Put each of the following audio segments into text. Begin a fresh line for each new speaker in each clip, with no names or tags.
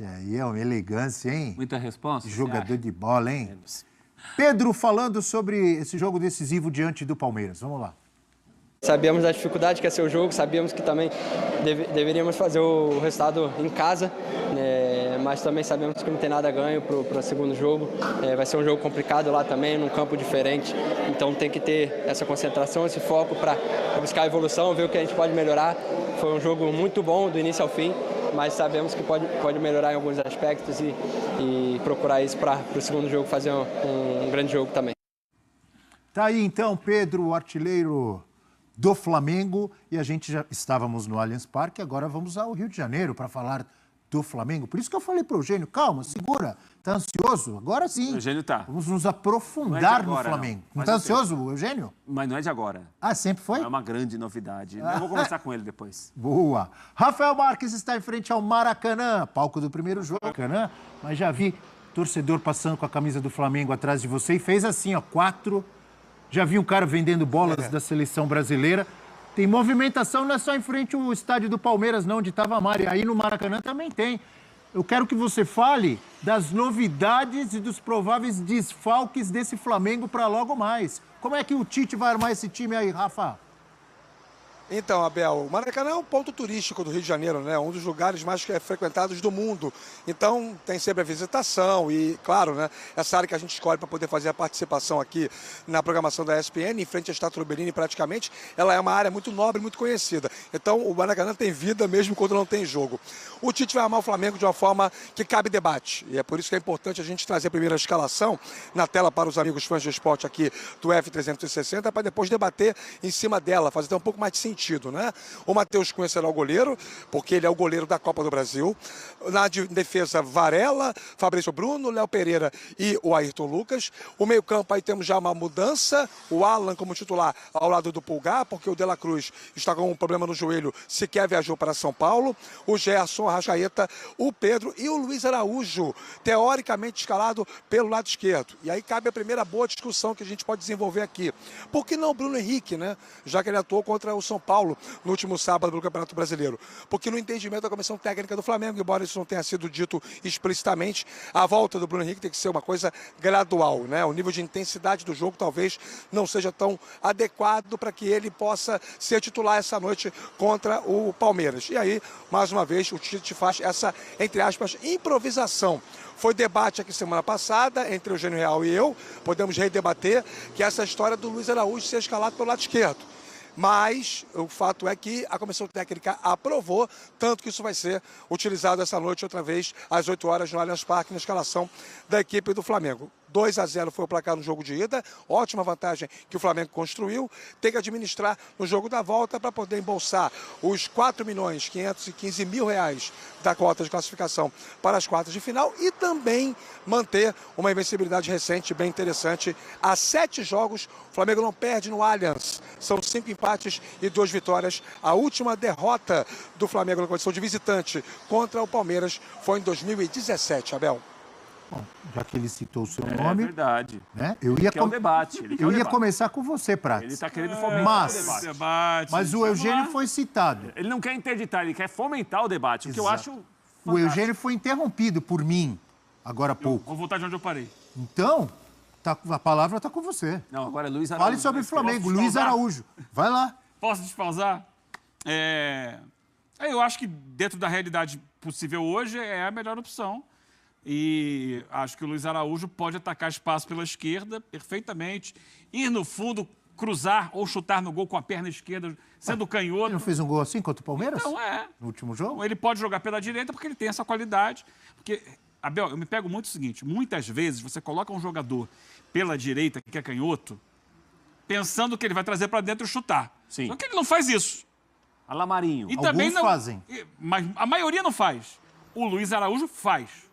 Esse aí é uma elegância, hein?
Muita resposta?
Jogador de bola, hein? Pedro, falando sobre esse jogo decisivo diante do Palmeiras. Vamos lá.
Sabíamos da dificuldade que ia ser o jogo, sabíamos que também deveríamos fazer o resultado em casa, mas também sabemos que não tem nada a ganho para o segundo jogo. Vai ser um jogo complicado lá também, num campo diferente, então tem que ter essa concentração, esse foco para buscar a evolução, ver o que a gente pode melhorar. Foi um jogo muito bom do início ao fim, mas sabemos que pode melhorar em alguns aspectos e procurar isso para o segundo jogo fazer um grande jogo também.
Tá aí então, Pedro, o artilheiro do Flamengo, e a gente já estávamos no Allianz Parque, agora vamos ao Rio de Janeiro para falar do Flamengo. Por isso que eu falei para o Eugênio, calma, segura, tá ansioso? Agora sim.
O Eugênio tá.
Vamos nos aprofundar
agora,
no Flamengo. Não
Mas
tá
eu sei.
ansioso, Eugênio?
Mas não é de agora.
Ah, sempre foi?
É uma grande novidade. Eu vou conversar com ele depois.
Boa. Rafael Marques está em frente ao Maracanã, palco do primeiro jogo. Maracanã, mas já vi torcedor passando com a camisa do Flamengo atrás de você e fez assim, ó, 4. Já vi um cara vendendo bolas da seleção brasileira. Tem movimentação, não é só em frente ao estádio do Palmeiras, não, onde estava a Mari. Aí no Maracanã também tem. Eu quero que você fale das novidades e dos prováveis desfalques desse Flamengo para logo mais. Como é que o Tite vai armar esse time aí, Rafa?
Então, Abel, o Maracanã é um ponto turístico do Rio de Janeiro, né? Um dos lugares mais frequentados do mundo. Então, tem sempre a visitação e, claro, né? Essa área que a gente escolhe para poder fazer a participação aqui na programação da ESPN, em frente à Estátua do Berini, praticamente, ela é uma área muito nobre, muito conhecida. Então, o Maracanã tem vida mesmo quando não tem jogo. O Tite vai armar o Flamengo de uma forma que cabe debate. E é por isso que é importante a gente trazer a primeira escalação na tela para os amigos fãs de esporte aqui do F360, para depois debater em cima dela, fazer até um pouco mais de sentido. Né? O Matheus Cunha será o goleiro, porque ele é o goleiro da Copa do Brasil. Na defesa, Varela, Fabrício Bruno, Léo Pereira e o Ayrton Lucas. O meio-campo aí temos já uma mudança, o Alan como titular ao lado do Pulgar, porque o De La Cruz está com um problema no joelho, sequer viajou para São Paulo. O Gerson, a Arrascaeta, o Pedro e o Luiz Araújo, teoricamente escalado pelo lado esquerdo. E aí cabe a primeira boa discussão que a gente pode desenvolver aqui. Por que não o Bruno Henrique, né? Já que ele atuou contra o São Paulo no último sábado no Campeonato Brasileiro. Porque no entendimento da comissão técnica do Flamengo, embora isso não tenha sido dito explicitamente, a volta do Bruno Henrique tem que ser uma coisa gradual, né? O nível de intensidade do jogo talvez não seja tão adequado para que ele possa ser titular essa noite contra o Palmeiras. E aí, mais uma vez, o Tite faz essa, entre aspas, improvisação. Foi debate aqui semana passada entre o Eugênio Real e eu, podemos redebater, que essa história do Luiz Araújo ser escalado pelo lado esquerdo. Mas o fato é que a comissão técnica aprovou, tanto que isso vai ser utilizado essa noite outra vez às 8 horas no Allianz Parque, na escalação da equipe do Flamengo. 2-0 foi o placar no jogo de ida, ótima vantagem que o Flamengo construiu, tem que administrar no jogo da volta para poder embolsar os R$4.515.000 da cota de classificação para as quartas de final e também manter uma invencibilidade recente bem interessante. Há 7 jogos, o Flamengo não perde no Allianz, são 5 empates e 2 vitórias. A última derrota do Flamengo na condição de visitante contra o Palmeiras foi em 2017, Abel.
Bom, já que ele citou o seu nome...
É verdade.
Né?
Ele quer o debate.
Eu ia começar com você, Prats.
Ele está querendo fomentar o debate.
Mas o Eugênio foi citado.
Ele não quer interditar, ele quer fomentar o debate, o que eu acho fantástico.
O Eugênio foi interrompido por mim, agora há pouco.
Vou voltar de onde eu parei.
Então, a palavra está com você.
Não, agora é Luiz Araújo.
Fale sobre o Flamengo, Luiz Araújo. Vai lá.
Posso despausar? Eu acho que dentro da realidade possível hoje é a melhor opção. E acho que o Luiz Araújo pode atacar espaço pela esquerda perfeitamente, ir no fundo, cruzar ou chutar no gol com a perna esquerda, sendo canhoto.
Ele não fez um gol assim contra o Palmeiras?
Então
no último jogo?
Ele pode jogar pela direita porque ele tem essa qualidade. Porque, Abel, eu me pego muito o seguinte, muitas vezes você coloca um jogador pela direita, que é canhoto, pensando que ele vai trazer para dentro e chutar.
Sim.
Só que ele não faz isso.
Alamarinho.
E também
Alguns fazem.
Mas a maioria não faz. O Luiz Araújo faz.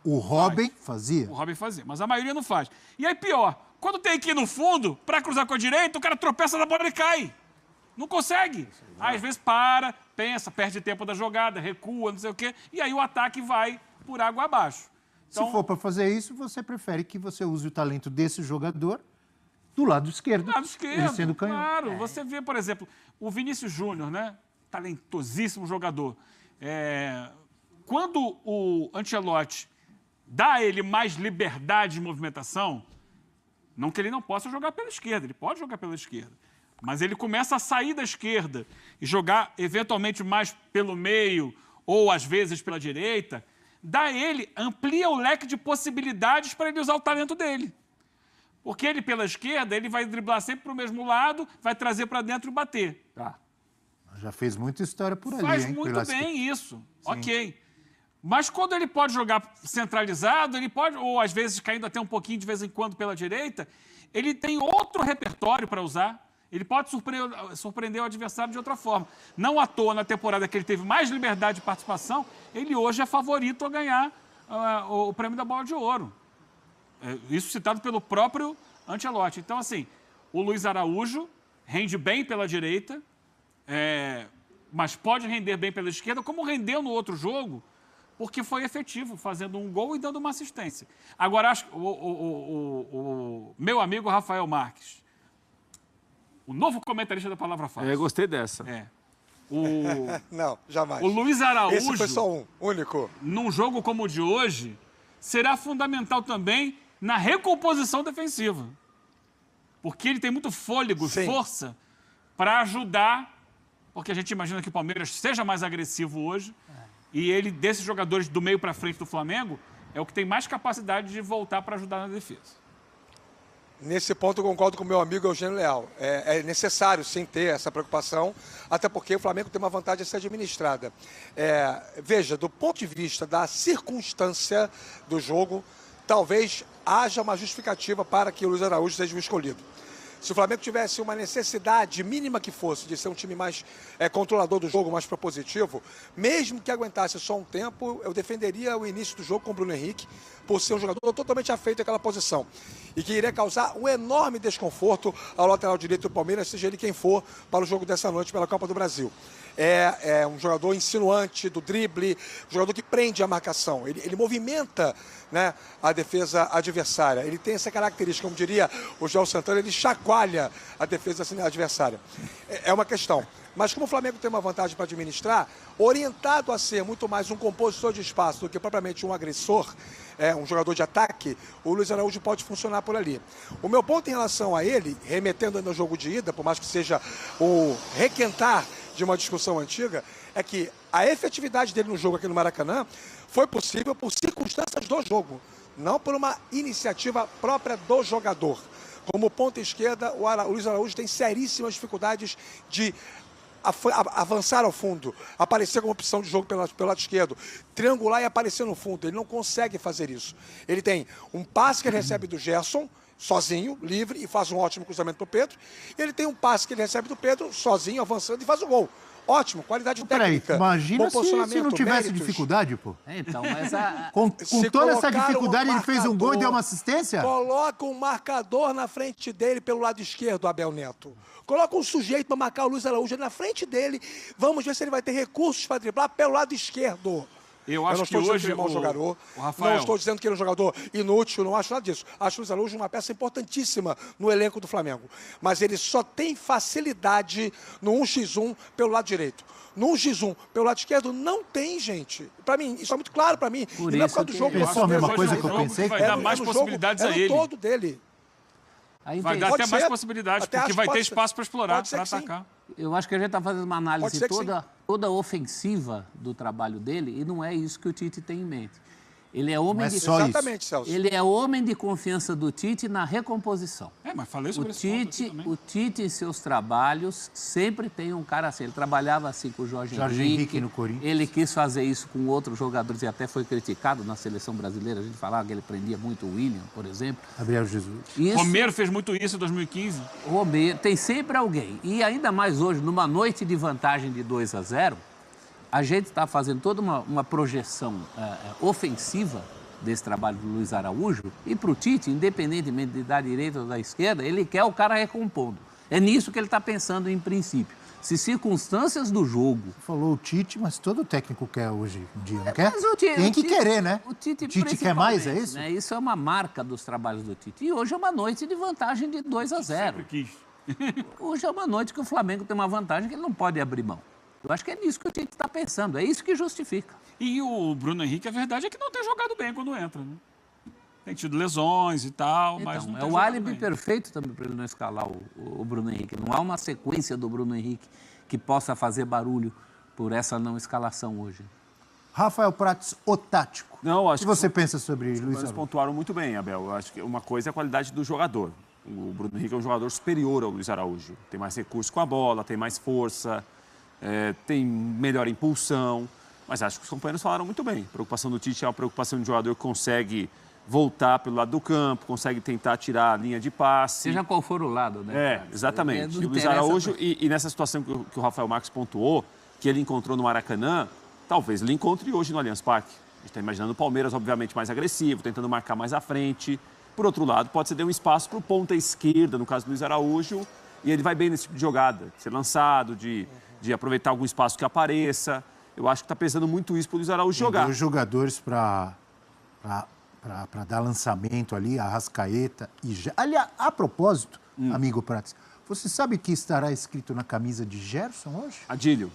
O Robin fazia?
O Robin fazia, mas a maioria não faz. E aí, pior, quando tem que ir no fundo, para cruzar com a direita, o cara tropeça na bola e cai. Não consegue. Aí, às vezes para, pensa, perde tempo da jogada, recua, não sei o quê, e aí o ataque vai por água abaixo. Então,
se for para fazer isso, você prefere que você use o talento desse jogador do lado esquerdo.
do lado esquerdo,
ele sendo canhoto.
claro. Você vê, por exemplo, o Vinícius Júnior, né? Talentosíssimo jogador. quando o Ancelotti dá a ele mais liberdade de movimentação, não que ele não possa jogar pela esquerda, ele pode jogar pela esquerda, mas ele começa a sair da esquerda e jogar eventualmente mais pelo meio ou às vezes pela direita, amplia o leque de possibilidades para ele usar o talento dele. Porque ele pela esquerda, ele vai driblar sempre para o mesmo lado, vai trazer para dentro e bater.
Tá.
Já fez muita história por ali,
Faz
hein?
muito bem isso. Ok. Mas quando ele pode jogar centralizado, ele pode, ou às vezes caindo até um pouquinho de vez em quando pela direita, ele tem outro repertório para usar. Ele pode surpreender o adversário de outra forma. Não à toa, na temporada que ele teve mais liberdade de participação, ele hoje é favorito a ganhar o prêmio da Bola de Ouro. Isso citado pelo próprio Ancelotti. Então, assim, o Luiz Araújo rende bem pela direita, mas pode render bem pela esquerda, como rendeu no outro jogo, porque foi efetivo, fazendo um gol e dando uma assistência. Agora, acho que o meu amigo Rafael Marques, o novo comentarista da Palavra Fácil.
Eu gostei dessa.
Não, jamais.
O Luiz Araújo,
Esse foi só um, único.
num jogo como o de hoje, será fundamental também na recomposição defensiva. Porque ele tem muito fôlego, força, para ajudar, porque a gente imagina que o Palmeiras seja mais agressivo hoje, e ele, desses jogadores do meio para frente do Flamengo, é o que tem mais capacidade de voltar para ajudar na defesa.
Nesse ponto eu concordo com o meu amigo Eugênio Leal. É necessário, sim, ter essa preocupação, até porque o Flamengo tem uma vantagem a ser administrada. Veja, do ponto de vista da circunstância do jogo, talvez haja uma justificativa para que o Luiz Araújo seja o escolhido. Se o Flamengo tivesse uma necessidade mínima que fosse de ser um time mais controlador do jogo, mais propositivo, mesmo que aguentasse só um tempo, eu defenderia o início do jogo com o Bruno Henrique, por ser um jogador totalmente afeito àquela posição. E que iria causar um enorme desconforto ao lateral direito do Palmeiras, seja ele quem for, para o jogo dessa noite pela Copa do Brasil. É um jogador insinuante do drible, um jogador que prende a marcação. Ele movimenta, né, a defesa adversária. Ele tem essa característica, como diria o João Santana, ele chacoalha a defesa adversária. É uma questão. Mas como o Flamengo tem uma vantagem para administrar, orientado a ser muito mais um compositor de espaço do que propriamente um agressor, um jogador de ataque, o Luiz Araújo pode funcionar por ali. O meu ponto em relação a ele, remetendo no jogo de ida, por mais que seja o requentar de uma discussão antiga, é que a efetividade dele no jogo aqui no Maracanã foi possível por circunstâncias do jogo, não por uma iniciativa própria do jogador. Como ponta esquerda, o Luiz Araújo tem seríssimas dificuldades de avançar ao fundo, aparecer como opção de jogo pelo lado esquerdo, triangular e aparecer no fundo. Ele não consegue fazer isso. Ele tem um passe que ele recebe do Gerson, sozinho, livre, e faz um ótimo cruzamento para o Pedro. Ele tem um passe que ele recebe do Pedro, sozinho, avançando, e faz o gol. Ótimo, qualidade técnica.
Imagina se não tivesse dificuldade, pô.
Então, mas
com toda essa dificuldade, ele fez um gol e deu uma assistência?
Coloca um marcador na frente dele pelo lado esquerdo, Abel Neto. Coloca um sujeito para marcar o Luiz Araújo na frente dele. Vamos ver se ele vai ter recursos para driblar pelo lado esquerdo.
Eu acho que hoje
o jogador,
Rafael...
não estou dizendo que ele é um jogador inútil, não acho nada disso. Acho o Luiz Araújo uma peça importantíssima no elenco do Flamengo. Mas ele só tem facilidade no 1x1 pelo lado direito. No 1x1 pelo lado esquerdo não tem, gente. Para mim, isso é muito claro para mim.
Por
e não é
isso
por causa do jogo.
Pensou a mesma coisa que eu pensei?
Vai dar mais possibilidades a ele.
todo dele.
Vai dar até mais possibilidades, porque vai ter espaço para explorar, para atacar.
Eu acho que a gente está fazendo uma análise toda ofensiva do trabalho dele, e não é isso que o Tite tem em mente. Ele é homem de
Exatamente, Celso.
Ele é homem de confiança do Tite na recomposição.
Mas falei sobre
o Tite, em seus trabalhos, sempre tem um cara assim. Ele trabalhava assim com o Jorge Henrique
no Corinthians.
Ele quis fazer isso com outros jogadores e até foi criticado na seleção brasileira. A gente falava que ele prendia muito o William, por exemplo.
Gabriel Jesus.
Romero fez muito isso em 2015.
Romero, tem sempre alguém. E ainda mais hoje, numa noite de vantagem de 2-0, a gente está fazendo toda uma projeção ofensiva desse trabalho do Luiz Araújo, e para o Tite, independentemente de da direita ou da esquerda, ele quer o cara recompondo. É nisso que ele está pensando em princípio. Se circunstâncias do jogo...
Falou o Tite, mas todo técnico quer hoje em dia, não quer?
Tem
que querer, né?
O Tite
quer mais, é isso?
Né? Isso é uma marca dos trabalhos do Tite. E hoje é uma noite de vantagem de 2-0.
Sempre quis.
Hoje é uma noite que o Flamengo tem uma vantagem que ele não pode abrir mão. Eu acho que é nisso que o Tite está pensando, é isso que justifica.
E o Bruno Henrique, a verdade é que não tem jogado bem quando entra, né? Tem tido lesões e tal, mas
Então,
não
é
tem
o
jogado
álibi
bem.
perfeito também para ele não escalar o Bruno Henrique. Não há uma sequência do Bruno Henrique que possa fazer barulho por essa não escalação hoje.
Rafael Prats, o tático.
Não, acho
O que você pensa sobre Luiz
Eles
Araújo?
pontuaram muito bem, Abel. Eu acho que uma coisa é a qualidade do jogador. O Bruno Henrique é um jogador superior ao Luiz Araújo. Tem mais recurso com a bola, tem mais força, tem melhor impulsão. Mas acho que os companheiros falaram muito bem. A preocupação do Tite é uma preocupação de um jogador que consegue voltar pelo lado do campo, consegue tentar tirar a linha de passe.
Seja qual for o lado, né?
Exatamente.
Não
E o Luiz
interessa
Araújo, e nessa situação que o Rafael Marques pontuou, que ele encontrou no Maracanã, talvez ele encontre hoje no Allianz Parque. A gente está imaginando o Palmeiras, obviamente, mais agressivo, tentando marcar mais à frente. Por outro lado, pode ceder um espaço para o ponta esquerda, no caso do Luiz Araújo, e ele vai bem nesse tipo de jogada, de ser lançado, de aproveitar algum espaço que apareça. Eu acho que está pesando muito isso para o Luiz Araújo jogar.
Dois jogadores para dar lançamento ali, Arrascaeta e... Aliás, a propósito, amigo Prats, você sabe que estará escrito na camisa de Gerson hoje?
Adílio.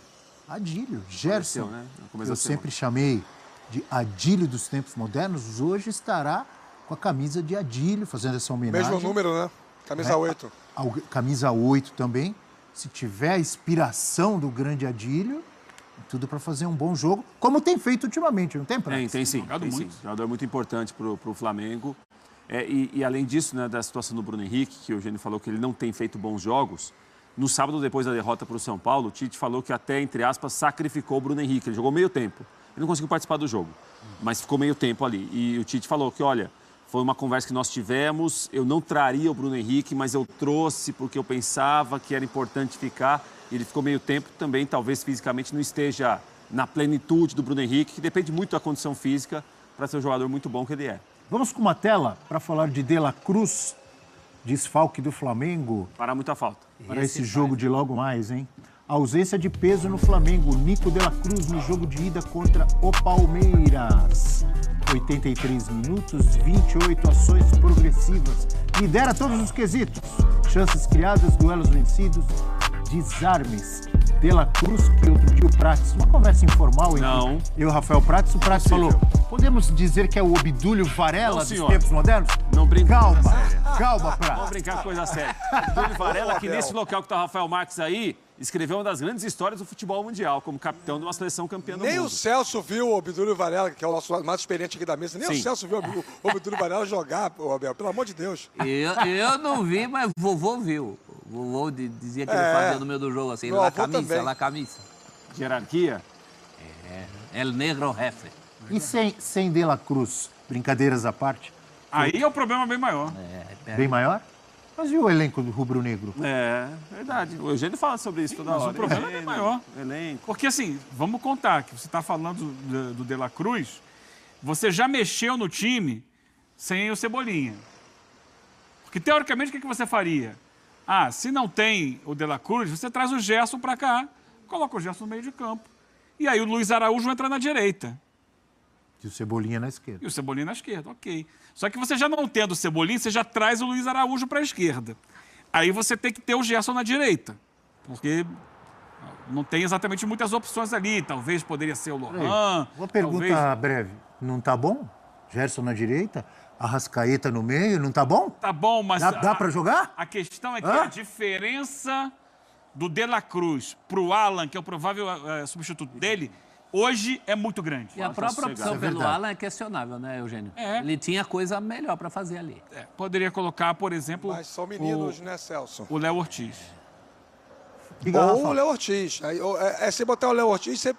Adílio. Gerson,
né? No
que
começo
eu
da semana.
sempre chamei de Adílio dos tempos modernos, hoje estará com a camisa de Adílio, fazendo essa homenagem.
Mesmo número, né? Camisa 8.
Camisa 8 também. Se tiver a inspiração do grande Adílio, tudo para fazer um bom jogo, como tem feito ultimamente, não tem, Prats?
Tem sim.
Jogado
Tem, sim.
muito.
Jogador muito importante para o Flamengo. E além disso, né, da situação do Bruno Henrique, que o Eugênio falou que ele não tem feito bons jogos, no sábado, depois da derrota para o São Paulo, o Tite falou que até, entre aspas, sacrificou o Bruno Henrique. Ele jogou meio tempo. Ele não conseguiu participar do jogo, mas ficou meio tempo ali. E o Tite falou que, olha, foi uma conversa que nós tivemos, eu não traria o Bruno Henrique, mas eu trouxe porque eu pensava que era importante ficar. E ele ficou meio tempo também, talvez fisicamente não esteja na plenitude do Bruno Henrique, que depende muito da condição física para ser um jogador muito bom que ele é.
Vamos com uma tela para falar de De La Cruz, desfalque do Flamengo,
Para muita falta.
para esse jogo de logo mais, hein? A ausência de peso no Flamengo. Nico De La Cruz no jogo de ida contra o Palmeiras. 83 minutos, 28 ações progressivas. Lidera todos os quesitos. Chances criadas, duelos vencidos, desarmes. De La Cruz, que outro dia o Prats, uma conversa informal entre
Não.
eu e o Rafael Prats, o Prats falou, podemos dizer que é o Obdúlio Varela
Não,
dos
senhor.
tempos modernos?
Não brinca com
Calma,
coisa séria.
calma, Prats.
Vamos brincar com coisa séria. O Doni Varela, que nesse local que está o Rafael Marques aí, escreveu uma das grandes histórias do futebol mundial, como capitão de uma seleção campeã do
Nem
mundo.
o Celso viu o Obdúlio Varela, que é o nosso mais experiente aqui da mesa. Nem
Sim.
o Celso viu o Obdúlio Varela jogar, ô, Abel. Pelo amor de Deus.
Eu não vi, mas vovô viu. Vovô dizia que ele fazia no meio do jogo assim,
Meu
lá
avô
camisa,
também.
lá camisa.
Hierarquia.
El negro jefe.
E sem De La Cruz, brincadeiras à parte,
Aí é o problema bem maior.
bem maior? Mas e o elenco do Rubro Negro?
É, verdade. O Eugênio fala sobre isso toda
mas
hora.
o problema é bem maior.
Elenco.
Porque assim, vamos contar que você está falando do De La Cruz, você já mexeu no time sem o Cebolinha. Porque teoricamente o que você faria? Ah, se não tem o De La Cruz, você traz o Gerson para cá, coloca o Gerson no meio de campo. E aí o Luiz Araújo entra na direita.
E o Cebolinha na esquerda.
E o Cebolinha na esquerda, ok. Só que você já não tendo o Cebolinha, você já traz o Luiz Araújo para a esquerda. Aí você tem que ter o Gerson na direita. Porque não tem exatamente muitas opções ali. Talvez poderia ser o Lohan.
Uma pergunta
talvez...
breve. Não tá bom? Gerson na direita, Arrascaeta no meio, não tá bom?
Tá bom, mas...
Dá pra jogar?
A questão é que
Hã?
a diferença do De La Cruz pro Alan, que é o provável substituto dele, hoje é muito grande.
E a própria opção
É
pelo
verdade.
Alan é questionável, né, Eugênio?
É.
Ele tinha coisa melhor para fazer ali.
Poderia colocar, por exemplo,
Mas são meninos, né, Celso?
o Léo Ortiz.
Diga,
Ou
Rafa.
o Léo Ortiz. Se botar o Léo Ortiz, você,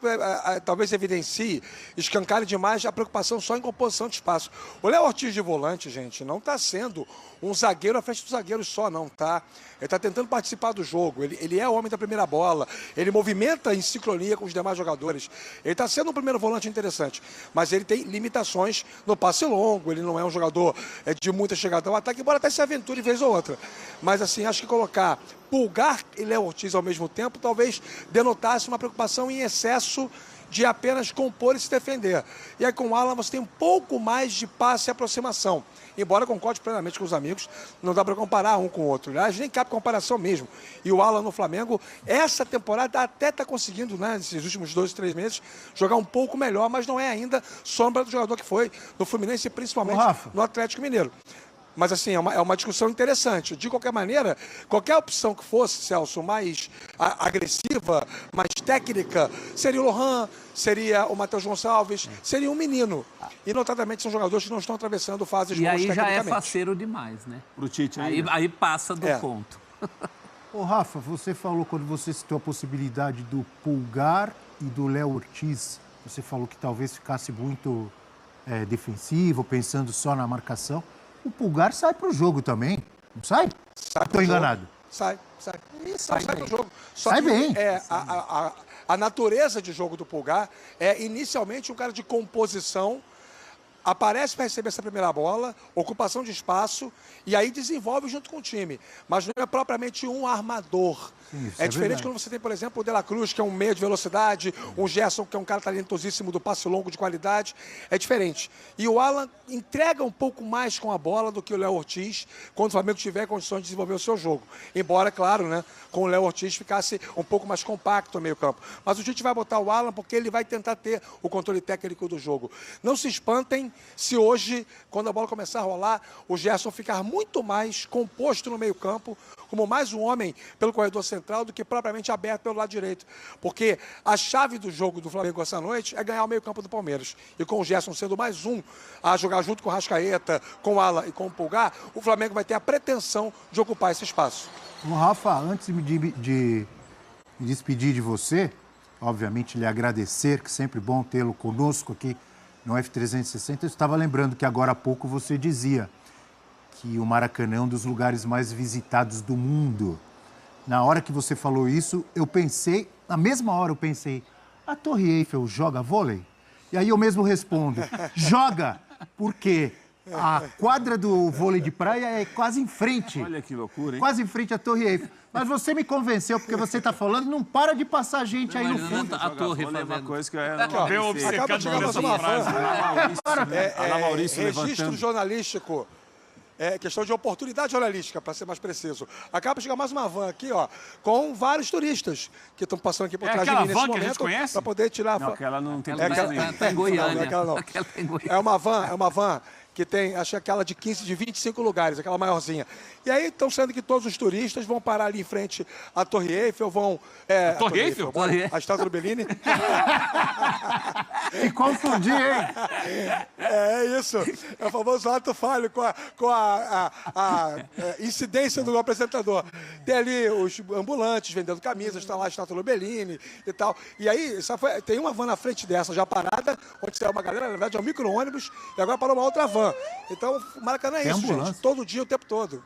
talvez evidencie, escancare demais a preocupação só em composição de espaço. O Léo Ortiz de volante, gente, não está sendo um zagueiro à frente dos zagueiros só, não, tá? Ele está tentando participar do jogo, ele é o homem da primeira bola, ele movimenta em sincronia com os demais jogadores. Ele está sendo um primeiro volante interessante, mas ele tem limitações no passe longo, ele não é um jogador de muita chegada ao ataque, embora até se aventure vez ou outra. Mas assim, acho que colocar Pulgar e Léo Ortiz ao mesmo tempo talvez denotasse uma preocupação em excesso de apenas compor e se defender. E aí com o Alan você tem um pouco mais de passe e aproximação. Embora eu concorde plenamente com os amigos, não dá para comparar um com o outro. Aliás, nem cabe comparação mesmo. E o Alan no Flamengo, essa temporada até está conseguindo, né, nesses últimos 2, 3 meses, jogar um pouco melhor, mas não é ainda sombra do jogador que foi no Fluminense e principalmente no Atlético Mineiro. Mas, assim, é uma discussão interessante. De qualquer maneira, qualquer opção que fosse, Celso, mais agressiva, mais técnica, seria o Lohan, seria o Matheus Gonçalves, seria um menino. E, notadamente, são jogadores que não estão atravessando fases boas
tecnicamente. E aí já é
tecnicamente.
faceiro demais, né?
Pro Tite
aí passa do ponto.
Ô, Rafa, você falou, quando você citou a possibilidade do Pulgar e do Léo Ortiz, você falou que talvez ficasse muito defensivo, pensando só na marcação. O Pulgar sai pro jogo também, não sai? Estou enganado.
Sai do jogo. Só
sai
que
bem.
A natureza de jogo do Pulgar é inicialmente um cara de composição, aparece para receber essa primeira bola, ocupação de espaço, e aí desenvolve junto com o time. Mas não é propriamente um armador.
Sim,
é diferente quando você tem, por exemplo, o De La Cruz, que é um meia de velocidade, um Gerson, que é um cara talentosíssimo do passe longo de qualidade. É diferente. E o Alan entrega um pouco mais com a bola do que o Léo Ortiz, quando o Flamengo tiver condições de desenvolver o seu jogo. Embora, claro, né, com o Léo Ortiz ficasse um pouco mais compacto no meio campo. Mas o Tite vai botar o Alan porque ele vai tentar ter o controle técnico do jogo. Não se espantem se hoje, quando a bola começar a rolar, o Gerson ficar muito mais composto no meio campo, como mais um homem pelo corredor central do que propriamente aberto pelo lado direito. Porque a chave do jogo do Flamengo essa noite é ganhar o meio campo do Palmeiras. E com o Gerson sendo mais um a jogar junto com o Rascaeta, com o Alan e com o Pulgar, o Flamengo vai ter a pretensão de ocupar esse espaço.
Ô, Rafa, antes de me despedir de você, obviamente lhe agradecer, que sempre bom tê-lo conosco aqui no F360, eu estava lembrando que agora há pouco você dizia que o Maracanã é um dos lugares mais visitados do mundo. Na hora que você falou isso, eu pensei, na mesma hora eu pensei, a Torre Eiffel joga vôlei? E aí eu mesmo respondo, joga, porque a quadra do vôlei de praia é quase em frente.
Olha que loucura, hein?
Quase em frente à Torre Eiffel. Mas você me convenceu, porque você está falando, não para de passar gente aí no fundo.
A torre
é uma coisa que eu
Bem obcecado
chegar
nessa
uma
frase.
Maurício
registro
levantando.
jornalístico. É questão de oportunidade jornalística, para ser mais preciso. Acaba de chegar mais uma van aqui, ó, com vários turistas que estão passando aqui por trás de mim nesse
van que a gente
momento
conhece?
para poder tirar a
Não,
foto.
aquela não tem
Tá em Goiânia.
Não, aquela não.
Aquela tá em Goiânia.
É uma van que tem, acho que aquela de 15, de 25 lugares, aquela maiorzinha. E aí estão sendo que todos os turistas vão parar ali em frente à Torre Eiffel, vão... a
Torre Eiffel?
A Estátua do Bellini.
E confundi, hein?
É isso. É o famoso ato falho com a incidência do apresentador. Tem ali os ambulantes vendendo camisas, está lá a Estátua do Bellini e tal. E aí, tem uma van na frente dessa já parada, onde saiu uma galera, na verdade é um micro-ônibus, e agora parou uma outra van. Então, o Maracanã é
Tem
isso,
ambulância.
gente. Todo dia, o tempo todo.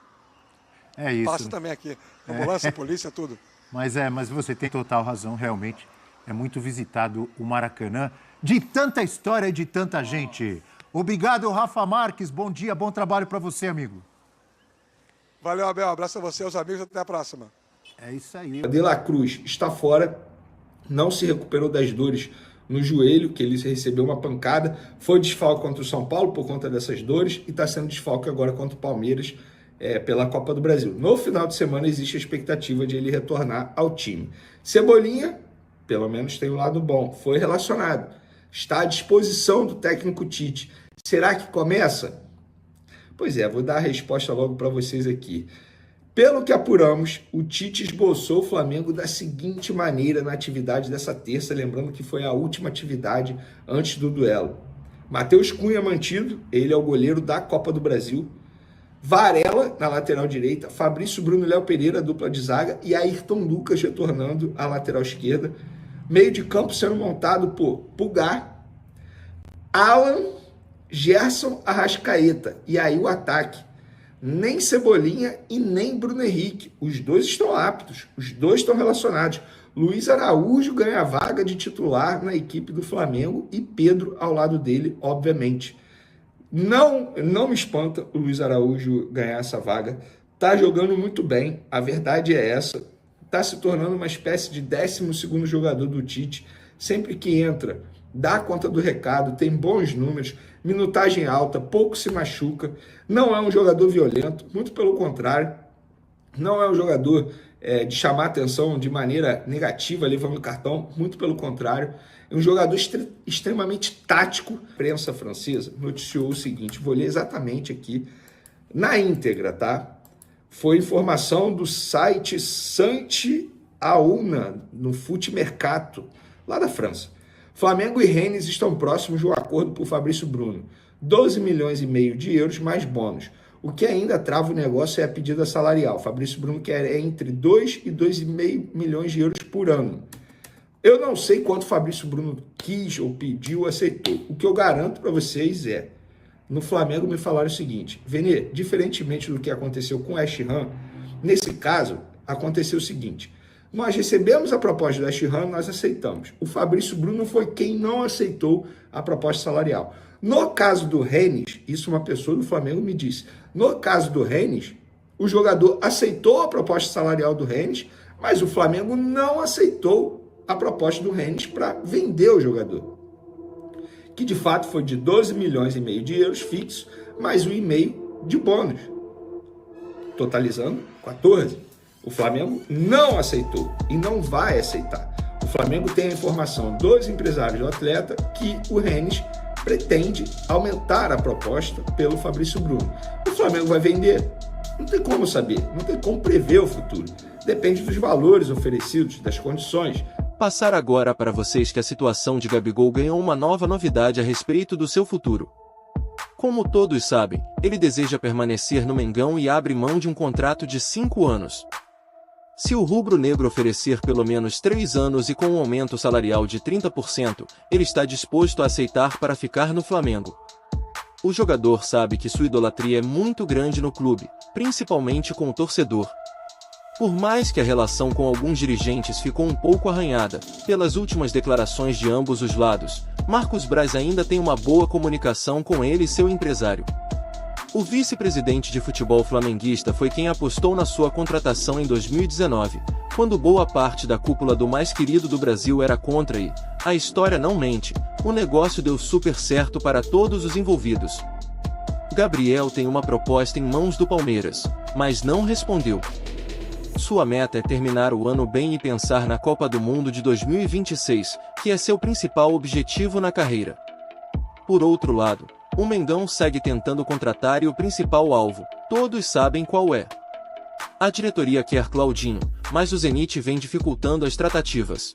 É isso.
Passa também aqui. Ambulância, polícia, tudo.
Mas você tem total razão, realmente. É muito visitado o Maracanã, de tanta história e de tanta gente. Obrigado, Rafa Marques. Bom dia, bom trabalho para você, amigo.
Valeu, Abel. Abraço a você, aos amigos. Até a próxima.
É isso aí.
De La Cruz está fora, não se recuperou das dores no joelho, que ele recebeu uma pancada, foi desfalque contra o São Paulo por conta dessas dores e está sendo desfalque agora contra o Palmeiras pela Copa do Brasil. No final de semana existe a expectativa de ele retornar ao time. Cebolinha, pelo menos tem um lado bom, foi relacionado, está à disposição do técnico Tite. Será que começa? Pois é, vou dar a resposta logo para vocês aqui. Pelo que apuramos, o Tite esboçou o Flamengo da seguinte maneira na atividade dessa terça, lembrando que foi a última atividade antes do duelo. Matheus Cunha mantido, ele é o goleiro da Copa do Brasil. Varela na lateral direita, Fabrício Bruno e Léo Pereira, dupla de zaga, e Ayrton Lucas retornando à lateral esquerda. Meio de campo sendo montado por Pulgar, Alan, Gerson, Arrascaeta. E aí o ataque. Nem Cebolinha e nem Bruno Henrique. Os dois estão aptos, os dois estão relacionados. Luiz Araújo ganha a vaga de titular na equipe do Flamengo e Pedro ao lado dele, obviamente. Não me espanta o Luiz Araújo ganhar essa vaga. Tá jogando muito bem, a verdade é essa. Tá se tornando uma espécie de 12º jogador do Tite. Sempre que entra, dá conta do recado, tem bons números, minutagem alta, pouco se machuca, não é um jogador violento, muito pelo contrário, não é um jogador de chamar atenção de maneira negativa, levando cartão, muito pelo contrário, é um jogador extremamente tático. A imprensa francesa noticiou o seguinte, vou ler exatamente aqui, na íntegra, tá? Foi informação do site Santi Auna, no Foot Mercato, lá da França. Flamengo e Rennes estão próximos de um acordo por Fabrício Bruno. 12 milhões e meio de euros mais bônus. O que ainda trava o negócio é a pedida salarial. Fabrício Bruno quer entre 2 e 2,5 milhões de euros por ano. Eu não sei quanto Fabrício Bruno quis ou pediu, aceitou. O que eu garanto para vocês é, no Flamengo me falaram o seguinte, Vene, diferentemente do que aconteceu com o West Ham, nesse caso, aconteceu o seguinte, nós recebemos a proposta do West Ham, nós aceitamos. O Fabrício Bruno foi quem não aceitou a proposta salarial. No caso do Rennes, isso uma pessoa do Flamengo me disse, no caso do Rennes, o jogador aceitou a proposta salarial do Rennes, mas o Flamengo não aceitou a proposta do Rennes para vender o jogador, que de fato foi de 12 milhões e meio de euros fixos, mais 1,5 de bônus, totalizando 14. O Flamengo não aceitou e não vai aceitar. O Flamengo tem a informação dos empresários do atleta que o Rennes pretende aumentar a proposta pelo Fabrício Bruno. O Flamengo vai vender? Não tem como saber, não tem como prever o futuro. Depende dos valores oferecidos, das condições.
Passar agora para vocês que a situação de Gabigol ganhou uma nova novidade a respeito do seu futuro. Como todos sabem, ele deseja permanecer no Mengão e abre mão de um contrato de 5 anos. Se o rubro-negro oferecer pelo menos 3 anos e com um aumento salarial de 30%, ele está disposto a aceitar para ficar no Flamengo. O jogador sabe que sua idolatria é muito grande no clube, principalmente com o torcedor. Por mais que a relação com alguns dirigentes ficou um pouco arranhada, pelas últimas declarações de ambos os lados, Marcos Braz ainda tem uma boa comunicação com ele e seu empresário. O vice-presidente de futebol flamenguista foi quem apostou na sua contratação em 2019, quando boa parte da cúpula do mais querido do Brasil era contra e, a história não mente, o negócio deu super certo para todos os envolvidos. Gabriel tem uma proposta em mãos do Palmeiras, mas não respondeu. Sua meta é terminar o ano bem e pensar na Copa do Mundo de 2026, que é seu principal objetivo na carreira. Por outro lado, o Mengão segue tentando contratar e o principal alvo, todos sabem qual é. A diretoria quer Claudinho, mas o Zenit vem dificultando as tratativas.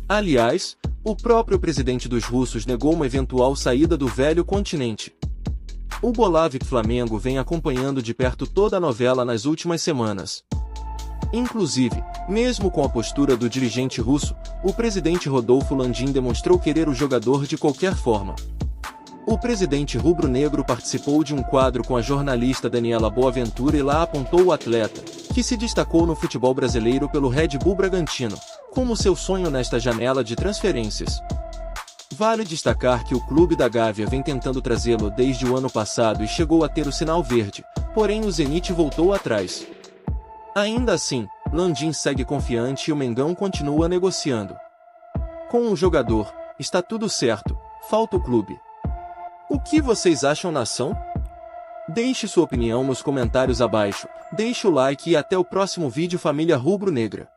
Aliás, o próprio presidente dos russos negou uma eventual saída do velho continente. O Bolavik Flamengo vem acompanhando de perto toda a novela nas últimas semanas. Inclusive, mesmo com a postura do dirigente russo, o presidente Rodolfo Landim demonstrou querer o jogador de qualquer forma. O presidente rubro-negro participou de um quadro com a jornalista Daniela Boaventura e lá apontou o atleta, que se destacou no futebol brasileiro pelo Red Bull Bragantino, como seu sonho nesta janela de transferências. Vale destacar que o clube da Gávea vem tentando trazê-lo desde o ano passado e chegou a ter o sinal verde, porém o Zenit voltou atrás. Ainda assim, Landim segue confiante e o Mengão continua negociando. Com o jogador, está tudo certo, falta o clube. O que vocês acham, nação? Deixe sua opinião nos comentários abaixo, deixe o like e até o próximo vídeo, família rubro-negra.